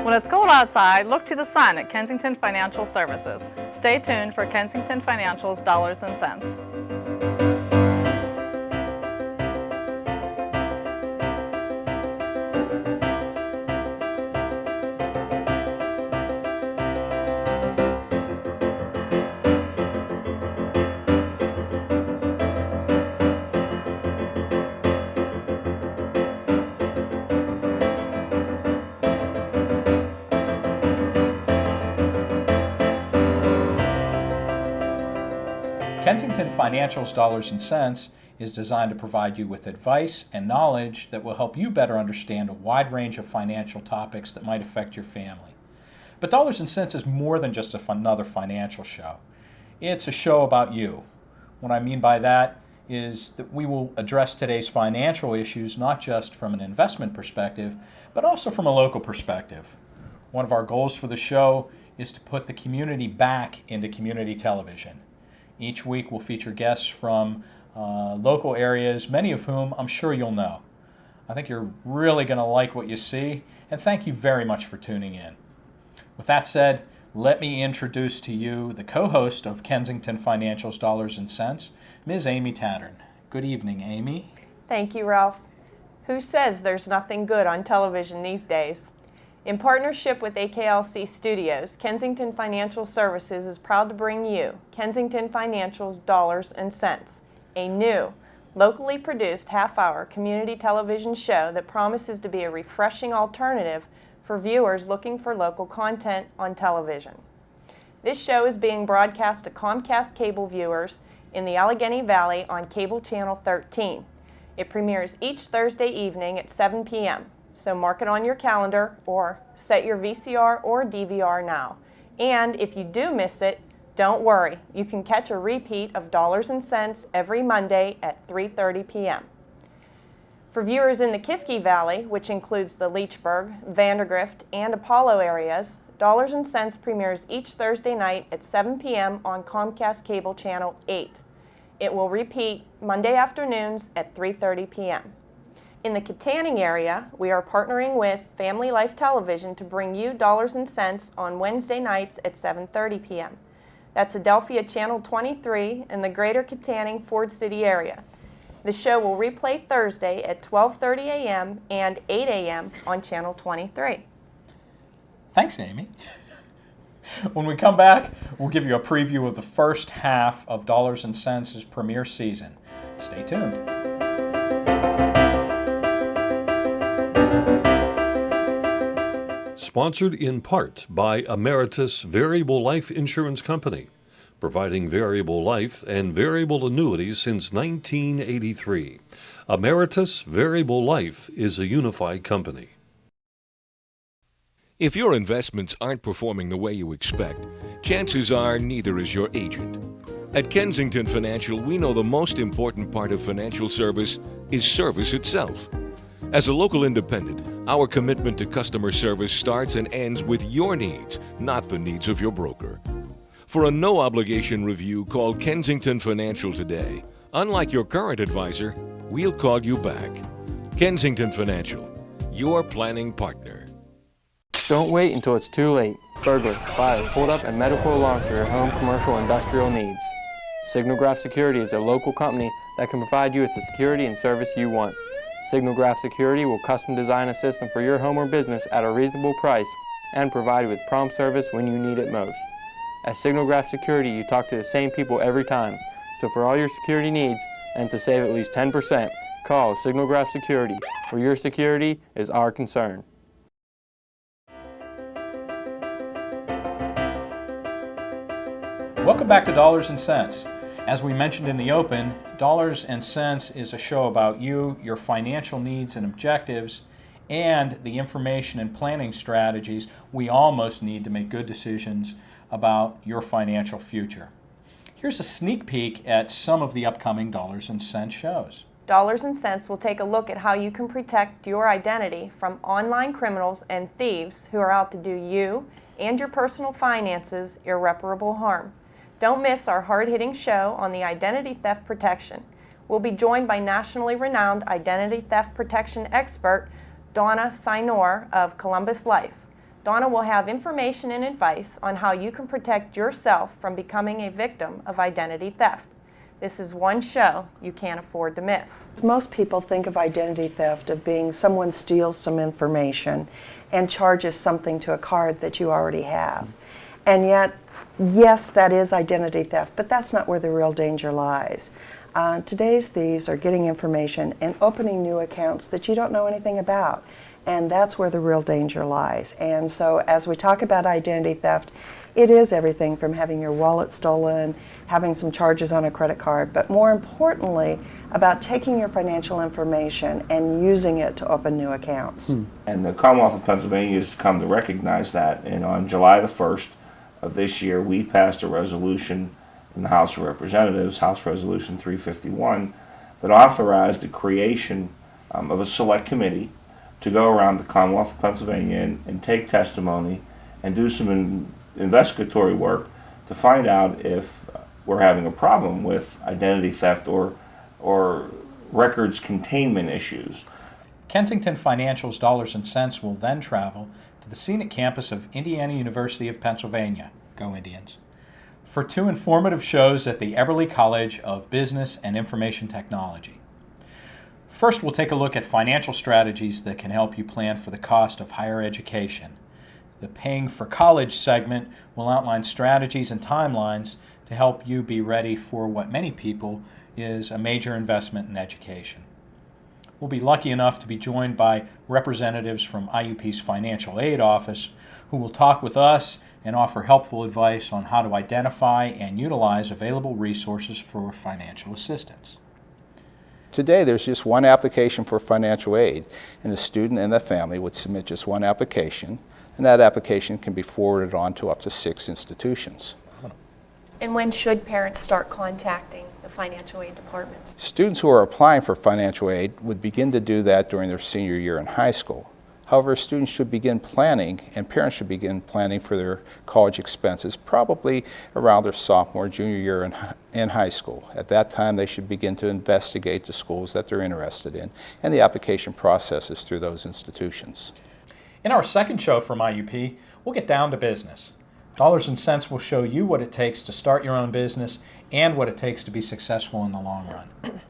When it's cold outside, look to the sun at Kensington Financial Services. Stay tuned for Kensington Financial's Dollars and Cents. Kensington Financial's Dollars and Cents is designed to provide you with advice and knowledge that will help you better understand a wide range of financial topics that might affect your family. But Dollars and Cents is more than just another financial show. It's a show about you. What I mean by that is that we will address today's financial issues not just from an investment perspective, but also from a local perspective. One of our goals for the show is to put the community back into community television. Each week we'll feature guests from local areas, many of whom I'm sure you'll know. I think you're really going to like what you see, and thank you very much for tuning in. With that said, let me introduce to you the co-host of Kensington Financial's Dollars and Cents, Ms. Amy Tattern. Good evening, Amy. Thank you, Ralph. Who says there's nothing good on television these days? In partnership with AKLC Studios, Kensington Financial Services is proud to bring you Kensington Financial's Dollars and Cents, a new, locally produced half-hour community television show that promises to be a refreshing alternative for viewers looking for local content on television. This show is being broadcast to Comcast cable viewers in the Allegheny Valley on Cable Channel 13. It premieres each Thursday evening at 7 p.m., so mark it on your calendar or set your VCR or DVR now. And if you do miss it, don't worry. You can catch a repeat of Dollars and Cents every Monday at 3:30 p.m. For viewers in the Kiski Valley, which includes the Leechburg, Vandergrift, and Apollo areas, Dollars and Cents premieres each Thursday night at 7 p.m. on Comcast Cable Channel 8. It will repeat Monday afternoons at 3:30 p.m. In the Kittanning area, we are partnering with Family Life Television to bring you Dollars and Cents on Wednesday nights at 7:30 p.m. That's Adelphia Channel 23 in the greater Kittanning Ford City area. The show will replay Thursday at 12:30 a.m. and 8 a.m. on Channel 23. Thanks, Amy. When we come back, we'll give you a preview of the first half of Dollars and Cents' premiere season. Stay tuned. Sponsored in part by Emeritus Variable Life Insurance Company, providing variable life and variable annuities since 1983. Emeritus Variable Life is a unified company. If your investments aren't performing the way you expect, chances are neither is your agent. At Kensington Financial, we know the most important part of financial service is service itself. As a local independent, our commitment to customer service starts and ends with your needs, not the needs of your broker. For a no-obligation review, call Kensington Financial today. Unlike your current advisor, we'll call you back. Kensington Financial, your planning partner. Don't wait until it's too late. Burglar, fire, hold-up, and medical alarms for your home, commercial, and industrial needs. Signalgraph Security is a local company that can provide you with the security and service you want. Signalgraph Security will custom design a system for your home or business at a reasonable price and provide you with prompt service when you need it most. At Signalgraph Security, you talk to the same people every time. So for all your security needs, and to save at least 10%, call Signalgraph Security, where your security is our concern. Welcome back to Dollars and Cents. As we mentioned in the open, Dollars and Cents is a show about you, your financial needs and objectives, and the information and planning strategies we almost need to make good decisions about your financial future. Here's a sneak peek at some of the upcoming Dollars and Cents shows. Dollars and Cents will take a look at how you can protect your identity from online criminals and thieves who are out to do you and your personal finances irreparable harm. Don't miss our hard-hitting show on the identity theft protection. We'll be joined by nationally renowned identity theft protection expert Donna Sinor of Columbus Life. Donna will have information and advice on how you can protect yourself from becoming a victim of identity theft. This is one show you can't afford to miss. Most people think of identity theft of being someone steals some information and charges something to a card that you already have. And yet, yes, that is identity theft, but that's not where the real danger lies. Today's thieves are getting information and opening new accounts that you don't know anything about. And that's where the real danger lies. And so as we talk about identity theft, it is everything from having your wallet stolen, having some charges on a credit card, but more importantly, about taking your financial information and using it to open new accounts. And the Commonwealth of Pennsylvania has come to recognize that. And on July the 1st of this year, we passed a resolution in the House of Representatives, House Resolution 351, that authorized the creation of a select committee to go around the Commonwealth of Pennsylvania and take testimony and do some investigatory work to find out if we're having a problem with identity theft or records containment issues. Kensington Financial's Dollars and Cents will then travel to the scenic campus of Indiana University of Pennsylvania. Go Indians! For 2 informative shows at the Eberly College of Business and Information Technology. First, we'll take a look at financial strategies that can help you plan for the cost of higher education. The Paying for College segment will outline strategies and timelines to help you be ready for what many people is a major investment in education. We'll be lucky enough to be joined by representatives from IUP's Financial Aid Office who will talk with us and offer helpful advice on how to identify and utilize available resources for financial assistance. Today there's just one application for financial aid, and the student and the family would submit just one application, and that application can be forwarded on to up to 6 institutions. And when should parents start contacting the financial aid departments? Students who are applying for financial aid would begin to do that during their senior year in high school. However, students should begin planning, and parents should begin planning for their college expenses probably around their sophomore, junior year in high school. At that time, they should begin to investigate the schools that they're interested in and the application processes through those institutions. In our second show from IUP, we'll get down to business. Dollars and Cents will show you what it takes to start your own business and what it takes to be successful in the long run.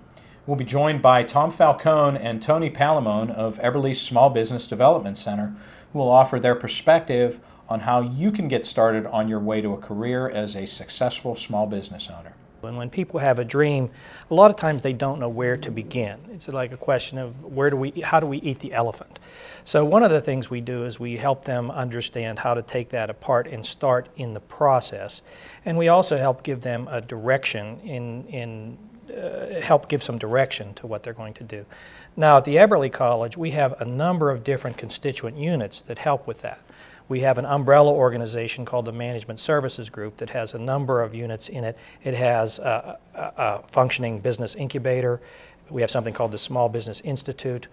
We'll be joined by Tom Falcone and Tony Palamone of Eberly's Small Business Development Center, who will offer their perspective on how you can get started on your way to a career as a successful small business owner. And when people have a dream, a lot of times they don't know where to begin. It's like a question of how do we eat the elephant? So one of the things we do is we help them understand how to take that apart and start in the process. And we also help give them a direction help give some direction to what they're going to do. Now at the Eberly College, we have a number of different constituent units that help with that. We have an umbrella organization called the Management Services Group that has a number of units in it. It has a functioning business incubator. We have something called the Small Business Institute.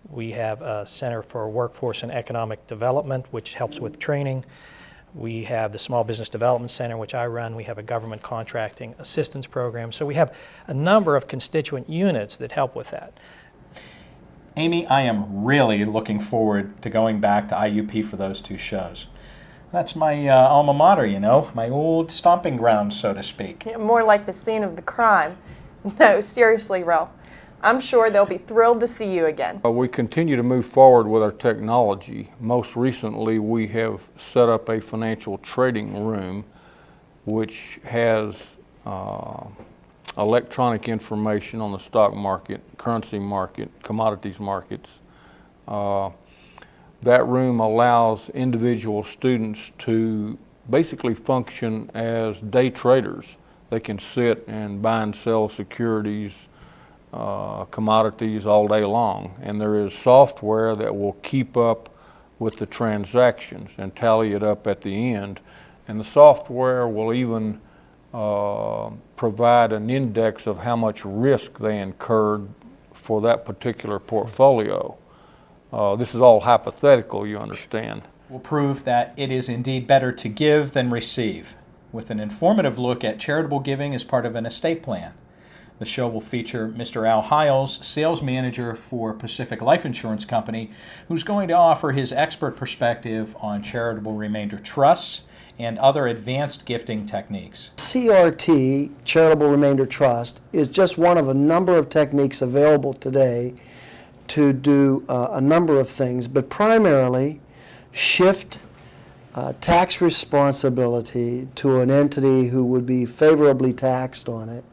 We have a Center for Workforce and Economic Development, which helps with training. We have the Small Business Development Center, which I run. We have a government contracting assistance program. So we have a number of constituent units that help with that. Amy, I am really looking forward to going back to IUP for those 2 shows. That's my alma mater, you know, my old stomping ground, so to speak. Yeah, more like the scene of the crime. No, seriously, Ralph. I'm sure they'll be thrilled to see you again. We continue to move forward with our technology. Most recently, we have set up a financial trading room which has electronic information on the stock market, currency market, commodities markets. That room allows individual students to basically function as day traders. They can sit and buy and sell securities, commodities all day long, and there is software that will keep up with the transactions and tally it up at the end, and the software will even provide an index of how much risk they incurred for that particular portfolio. This is all hypothetical, you understand. Will prove that it is indeed better to give than receive, with an informative look at charitable giving as part of an estate plan. The show will feature Mr. Al Hiles, sales manager for Pacific Life Insurance Company, who's going to offer his expert perspective on charitable remainder trusts and other advanced gifting techniques. CRT, Charitable Remainder Trust, is just one of a number of techniques available today to do a number of things, but primarily shift tax responsibility to an entity who would be favorably taxed on it,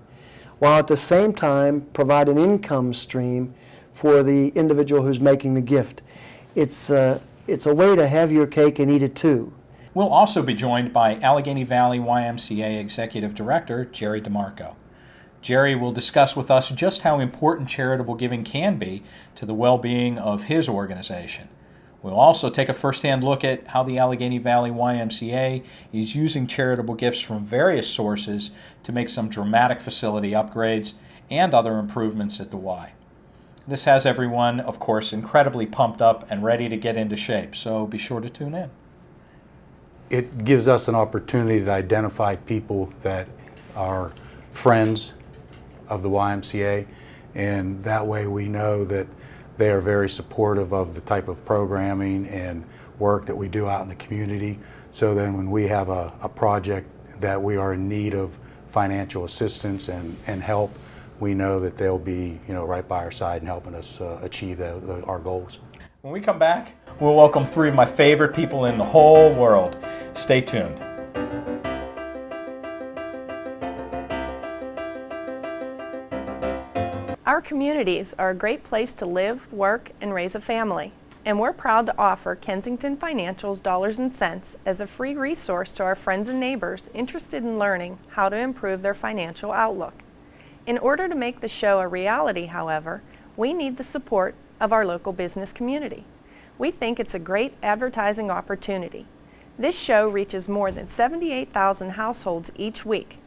while at the same time provide an income stream for the individual who's making the gift. It's a way to have your cake and eat it too. We'll also be joined by Allegheny Valley YMCA Executive Director Jerry DeMarco. Jerry will discuss with us just how important charitable giving can be to the well-being of his organization. We'll also take a first-hand look at how the Allegheny Valley YMCA is using charitable gifts from various sources to make some dramatic facility upgrades and other improvements at the Y. This has everyone, of course, incredibly pumped up and ready to get into shape, so be sure to tune in. It gives us an opportunity to identify people that are friends of the YMCA, and that way we know that they are very supportive of the type of programming and work that we do out in the community. So then when we have a project that we are in need of financial assistance and help, we know that they'll be right by our side and helping us achieve our goals. When we come back, we'll welcome three of my favorite people in the whole world. Stay tuned. Our communities are a great place to live, work, and raise a family. And we're proud to offer Kensington Financial's Dollars and Cents as a free resource to our friends and neighbors interested in learning how to improve their financial outlook. In order to make the show a reality, however, we need the support of our local business community. We think it's a great advertising opportunity. This show reaches more than 78,000 households each week.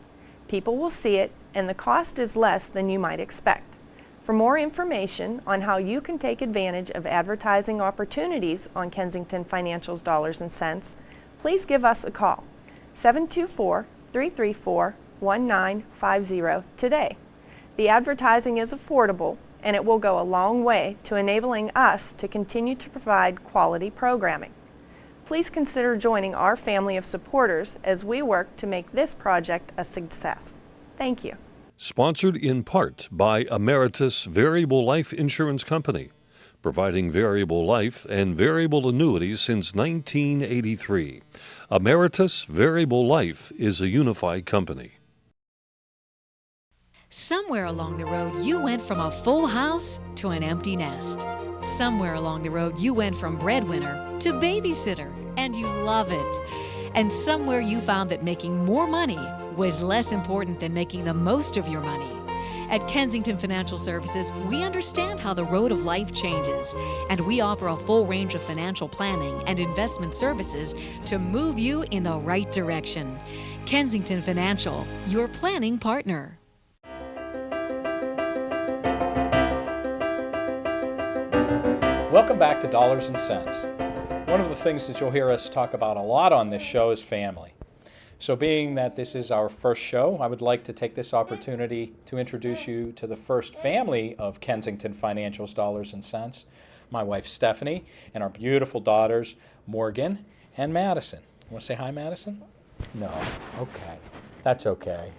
People will see it, and the cost is less than you might expect. For more information on how you can take advantage of advertising opportunities on Kensington Financial's Dollars and Cents, please give us a call, 724-334-1950 today. The advertising is affordable, and it will go a long way to enabling us to continue to provide quality programming. Please consider joining our family of supporters as we work to make this project a success. Thank you. Sponsored in part by Emeritus Variable Life Insurance Company, providing variable life and variable annuities since 1983. Emeritus Variable Life is a unified company. Somewhere along the road, you went from a full house to an empty nest. Somewhere along the road, you went from breadwinner to babysitter, and you love it. And somewhere you found that making more money was less important than making the most of your money. At Kensington Financial Services, we understand how the road of life changes, and we offer a full range of financial planning and investment services to move you in the right direction. Kensington Financial, your planning partner. Welcome back to Dollars and Cents. One of the things that you'll hear us talk about a lot on this show is family. So being that this is our first show, I would like to take this opportunity to introduce you to the first family of Kensington Financial's Dollars and Cents, my wife Stephanie and our beautiful daughters Morgan and Madison. You want to say hi, Madison? No. Okay. That's okay.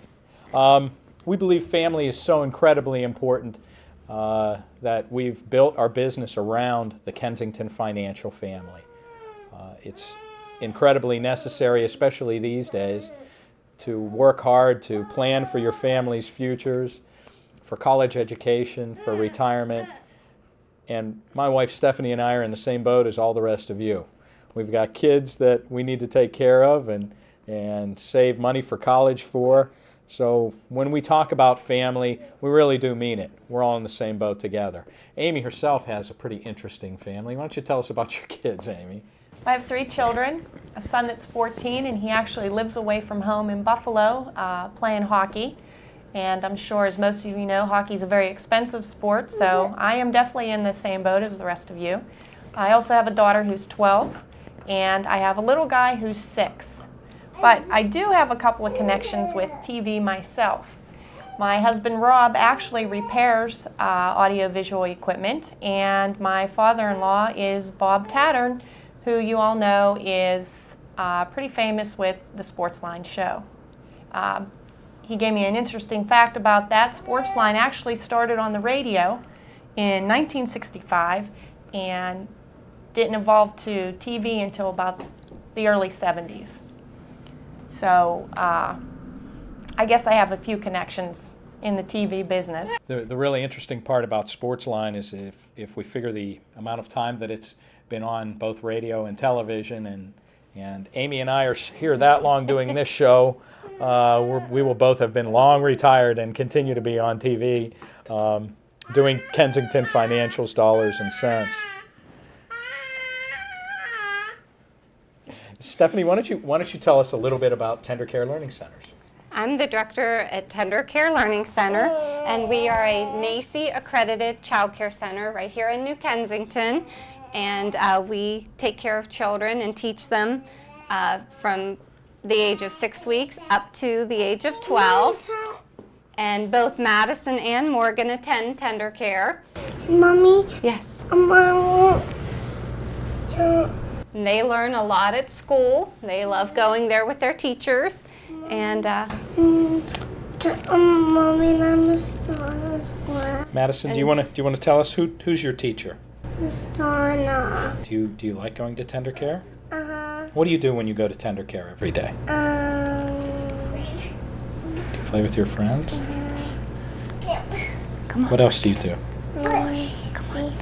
We believe family is so incredibly important that we've built our business around the Kensington Financial family. It's incredibly necessary, especially these days, to work hard to plan for your family's futures, for college education, for retirement. And my wife Stephanie and I are in the same boat as all the rest of you. We've got kids that we need to take care of and save money for college for. So when we talk about family, we really do mean it. We're all in the same boat together. Amy herself has a pretty interesting family. Why don't you tell us about your kids, Amy? I have 3 children, a son that's 14, and he actually lives away from home in Buffalo playing hockey. And I'm sure, as most of you know, hockey is a very expensive sport, so I am definitely in the same boat as the rest of you. I also have a daughter who's 12, and I have a little guy who's 6. But I do have a couple of connections with TV myself. My husband Rob actually repairs audiovisual equipment, and my father-in-law is Bob Tattern, who you all know is pretty famous with the Sportsline show. He gave me an interesting fact about that. Sportsline actually started on the radio in 1965 and didn't evolve to TV until about the early 70s. So I guess I have a few connections in the TV business. The really interesting part about Sportsline is if we figure the amount of time that it's been on both radio and television, and Amy and I are here that long doing this show, we will both have been long retired and continue to be on TV doing Kensington Financial's Dollars and Cents. Stephanie, why don't you tell us a little bit about Tender Care Learning Centers? I'm the director at Tender Care Learning Center, and we are a NACCE accredited child care center right here in New Kensington, and we take care of children and teach them from the age of 6 weeks up to the age of 12. And both Madison and Morgan attend Tender Care. Mommy? Yes. And they learn a lot at school. They love going there with their teachers. And Mommy, I'm Donna. Madison, do you want to tell us who's your teacher? Miss Donna. Do you like going to Tender Care? Uh-huh. What do you do when you go to Tender Care every day? Do you play with your friends? Come on. What else do you do? Come on.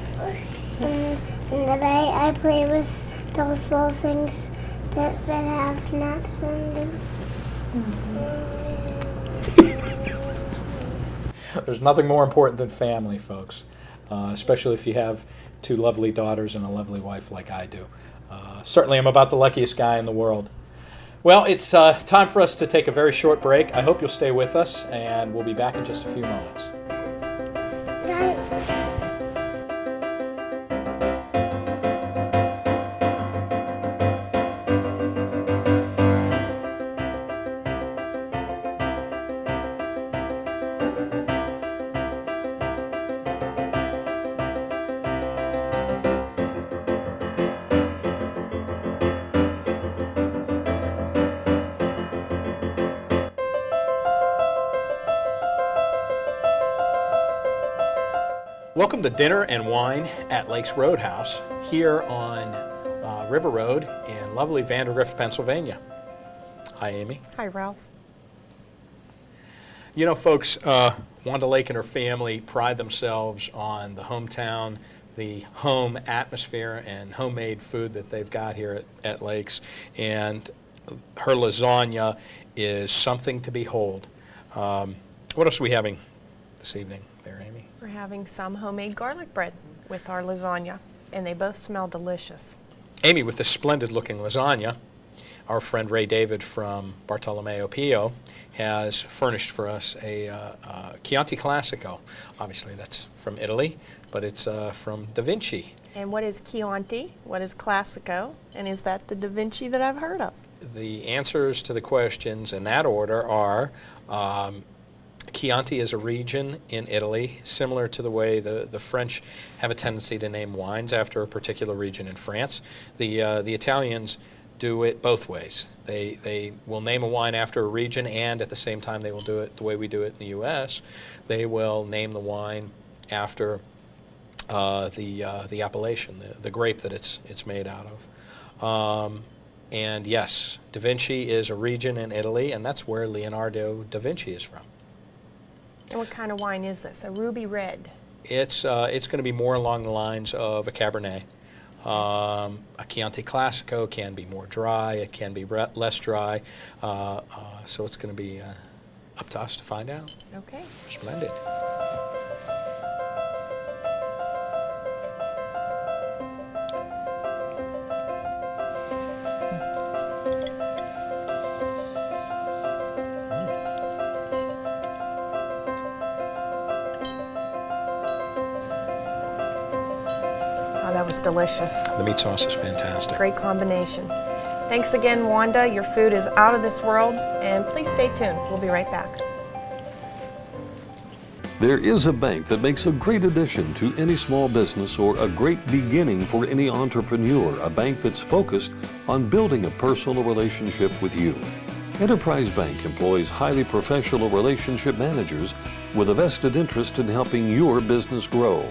And today I play with those little things that have nuts in them. There's nothing more important than family, folks, especially if you have two lovely daughters and a lovely wife like I do. Certainly I'm about the luckiest guy in the world. Well, it's time for us to take a very short break. I hope you'll stay with us, and we'll be back in just a few moments. Welcome to Dinner and Wine at Lakes Roadhouse here on River Road in lovely Vandergrift, Pennsylvania. Hi, Amy. Hi, Ralph. You know, folks, Wanda Lake and her family pride themselves on the hometown, the home atmosphere, and homemade food that they've got here at Lakes. And her lasagna is something to behold. What else are we having this evening there, Amy? We're having some homemade garlic bread with our lasagna, and they both smell delicious. Amy, with this splendid looking lasagna, our friend Ray David from Bartolomeo Pio has furnished for us a Chianti Classico. Obviously that's from Italy, but it's from Da Vinci. And what is Chianti? What is Classico? And is that the Da Vinci that I've heard of? The answers to the questions in that order are Chianti is a region in Italy, similar to the way the French have a tendency to name wines after a particular region in France. The Italians do it both ways. They will name a wine after a region, and at the same time they will do it the way we do it in the U.S. They will name the wine after the appellation, the grape that it's made out of. And yes, Da Vinci is a region in Italy, and that's where Leonardo da Vinci is from. And what kind of wine is this? A ruby red? It's going to be more along the lines of a Cabernet. A Chianti Classico can be more dry, it can be less dry, so it's going to be up to us to find out. Okay. Splendid. That was delicious. The meat sauce is fantastic. Great combination. Thanks again, Wanda. Your food is out of this world, and please stay tuned. We'll be right back. There is a bank that makes a great addition to any small business or a great beginning for any entrepreneur, a bank that's focused on building a personal relationship with you. Enterprise Bank employs highly professional relationship managers with a vested interest in helping your business grow.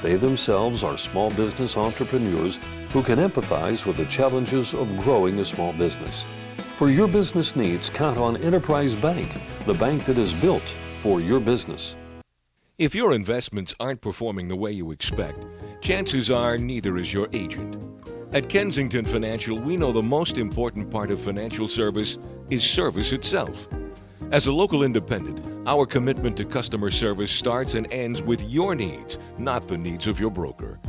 They themselves are small business entrepreneurs who can empathize with the challenges of growing a small business. For your business needs, count on Enterprise Bank, the bank that is built for your business. If your investments aren't performing the way you expect, chances are neither is your agent. At Kensington Financial, we know the most important part of financial service is service itself. As a local independent, our commitment to customer service starts and ends with your needs, not the needs of your broker.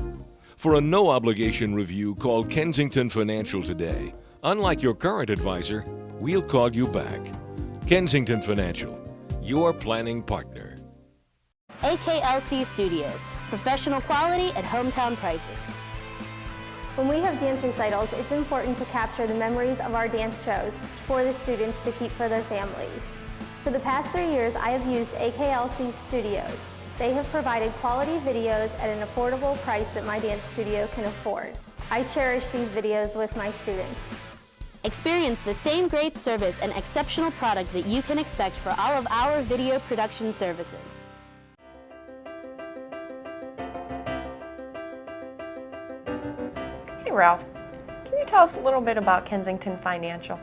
For a no-obligation review, call Kensington Financial today. Unlike your current advisor, we'll call you back. Kensington Financial, your planning partner. AKLC Studios, professional quality at hometown prices. When we have dance recitals, it's important to capture the memories of our dance shows for the students to keep for their families. For the past 3 years, I have used AKLC Studios. They have provided quality videos at an affordable price that my dance studio can afford. I cherish these videos with my students. Experience the same great service and exceptional product that you can expect for all of our video production services. Hey Ralph, can you tell us a little bit about Kensington Financial?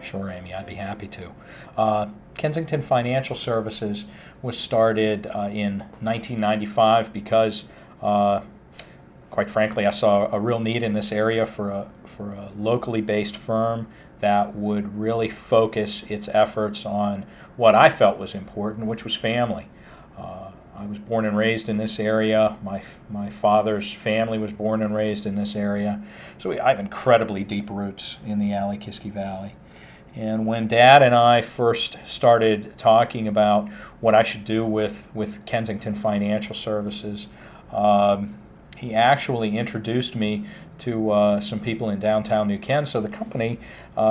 Sure, Amy, I'd be happy to. Kensington Financial Services was started in 1995 because, quite frankly, I saw a real need in this area for a locally based firm that would really focus its efforts on what I felt was important, which was family. I was born and raised in this area. My father's family was born and raised in this area. So I have incredibly deep roots in the Alley-Kiski Valley. And when Dad and I first started talking about what I should do with Kensington Financial Services, he actually introduced me to some people in downtown New Kensington. So the company,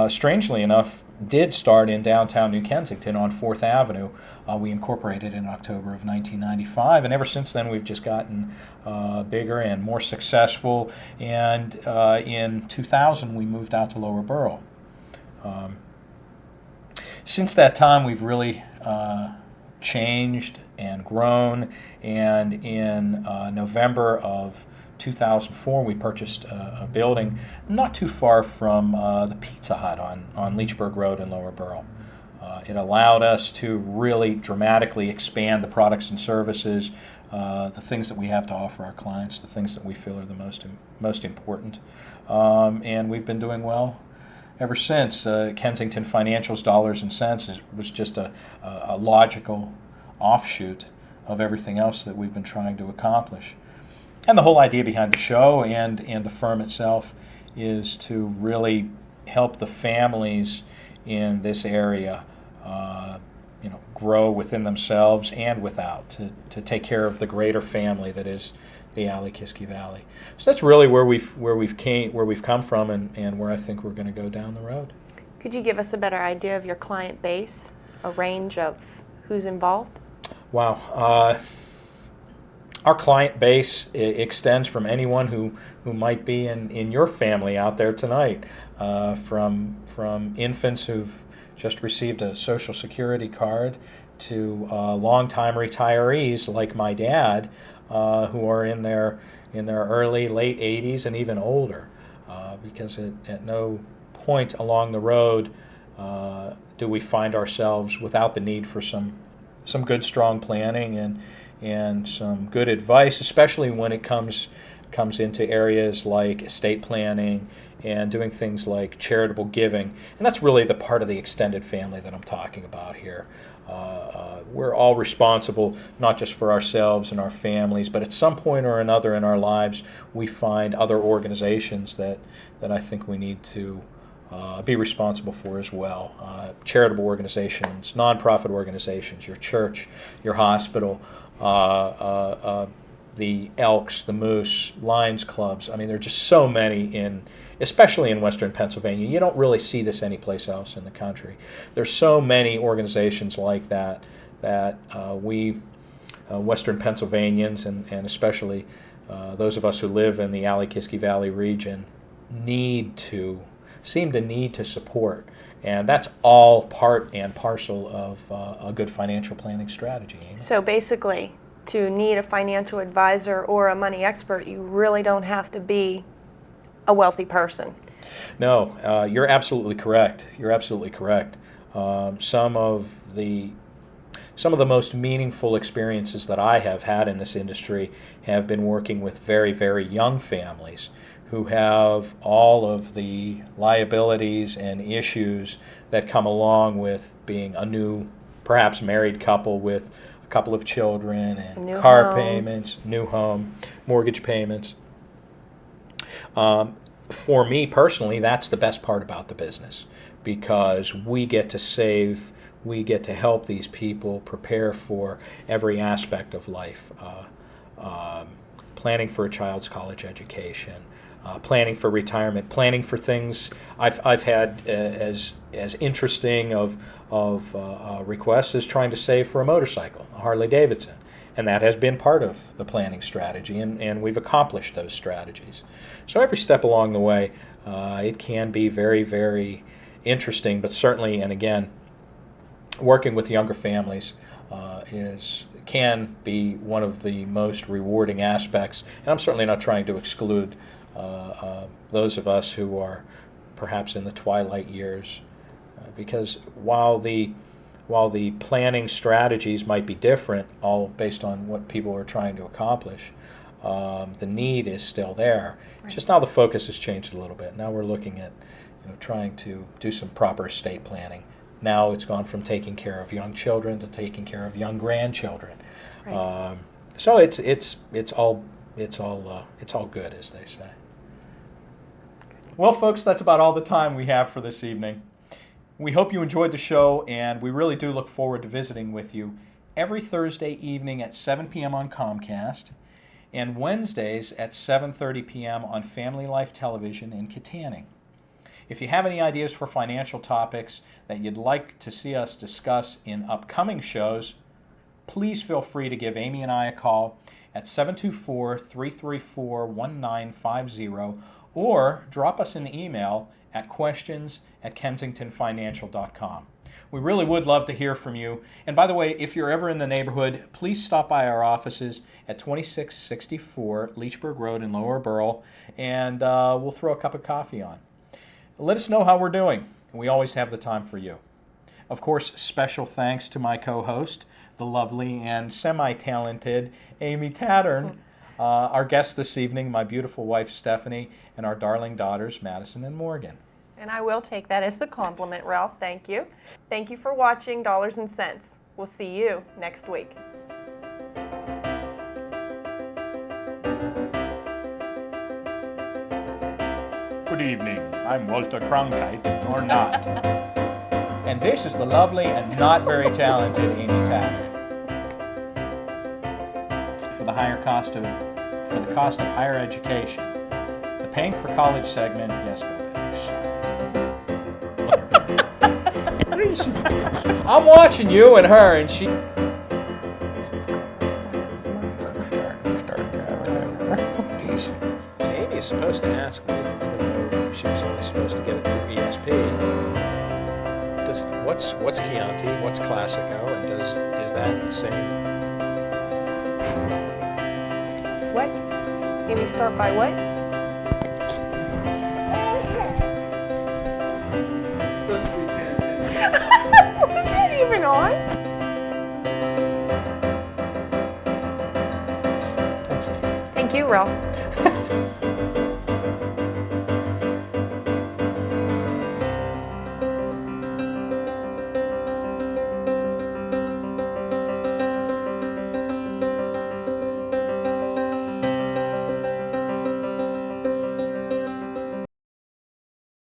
strangely enough, did start in downtown New Kensington on 4th Avenue. We incorporated in October of 1995, and ever since then we've just gotten bigger and more successful. And in 2000 we moved out to Lower Borough. Since that time we've really changed and grown, and in November of 2004 we purchased a building not too far from the Pizza Hut on Leechburg Road in Lower Borough. It allowed us to really dramatically expand the products and services, the things that we have to offer our clients, the things that we feel are the most important, and we've been doing well ever since. Kensington Financial's Dollars and Cents was just a logical offshoot of everything else that we've been trying to accomplish. And the whole idea behind the show and the firm itself is to really help the families in this area grow within themselves and without, to take care of the greater family that is the Alley-Kiski Valley. So that's really where we've come from, and where I think we're going to go down the road. Could you give us a better idea of your client base, a range of who's involved? Wow. Our client base extends from anyone who might be in your family out there tonight, from infants who've just received a Social Security card to longtime retirees like my dad, who are in their early, late 80s and even older, because at no point along the road do we find ourselves without the need for some good, strong planning and some good advice, especially when it comes into areas like estate planning and doing things like charitable giving. And that's really the part of the extended family that I'm talking about here. We're all responsible not just for ourselves and our families, but at some point or another in our lives we find other organizations that I think we need to be responsible for as well. Charitable organizations, nonprofit organizations, your church, your hospital, the Elks, the Moose, Lions clubs. I mean, there are just so many especially in Western Pennsylvania. You don't really see this anyplace else in the country. There's so many organizations like that we Western Pennsylvanians and especially those of us who live in the Alley-Kiski Valley region seem to need to support. And that's all part and parcel of a good financial planning strategy. Amy. So basically, to need a financial advisor or a money expert, you really don't have to be a wealthy person. No, you're absolutely correct. You're absolutely correct. Some of the most meaningful experiences that I have had in this industry have been working with very, very young families who have all of the liabilities and issues that come along with being a new, perhaps married couple with a couple of children and car payments, new home, mortgage payments. For me personally, that's the best part about the business, because we get to save, we get to help these people prepare for every aspect of life, planning for a child's college education, planning for retirement, planning for things I've had as interesting of requests as trying to save for a motorcycle, a Harley Davidson. And that has been part of the planning strategy, and we've accomplished those strategies. So every step along the way, it can be very, very interesting, but certainly, and again, working with younger families can be one of the most rewarding aspects. And I'm certainly not trying to exclude those of us who are perhaps in the twilight years, because while the planning strategies might be different, all based on what people are trying to accomplish, the need is still there. Right. Just now the focus has changed a little bit. Now we're looking at trying to do some proper estate planning. Now it's gone from taking care of young children to taking care of young grandchildren. Right. So it's all good, as they say. Well, folks, that's about all the time we have for this evening. We hope you enjoyed the show, and we really do look forward to visiting with you every Thursday evening at 7 p.m. on Comcast and Wednesdays at 7:30 p.m. on Family Life Television in Kittanning. If you have any ideas for financial topics that you'd like to see us discuss in upcoming shows, please feel free to give Amy and I a call at 724-334-1950 or drop us an email at questions@kensingtonfinancial.com. We really would love to hear from you. And by the way, if you're ever in the neighborhood, please stop by our offices at 2664 Leechburg Road in Lower Burrell, and we'll throw a cup of coffee on. Let us know how we're doing. We always have the time for you. Of course, special thanks to my co-host, the lovely and semi-talented Amy Tattern, our guest this evening, my beautiful wife Stephanie, and our darling daughters Madison and Morgan. And I will take that as the compliment, Ralph. Thank you. Thank you for watching Dollars and Cents. We'll see you next week. Good evening. I'm Walter Cronkite, and you're not. And this is the lovely and not very talented Amy Tattern. For the cost of higher education, the paying for college segment, yes, go Bags. I'm watching you and her, and she. Amy is supposed to ask me, even though she was only supposed to get it through ESP. What's Chianti? What's Classico? And is that the same? What? Amy, start by what? Was that even on? Thanks, Amy. Thank you, Ralph.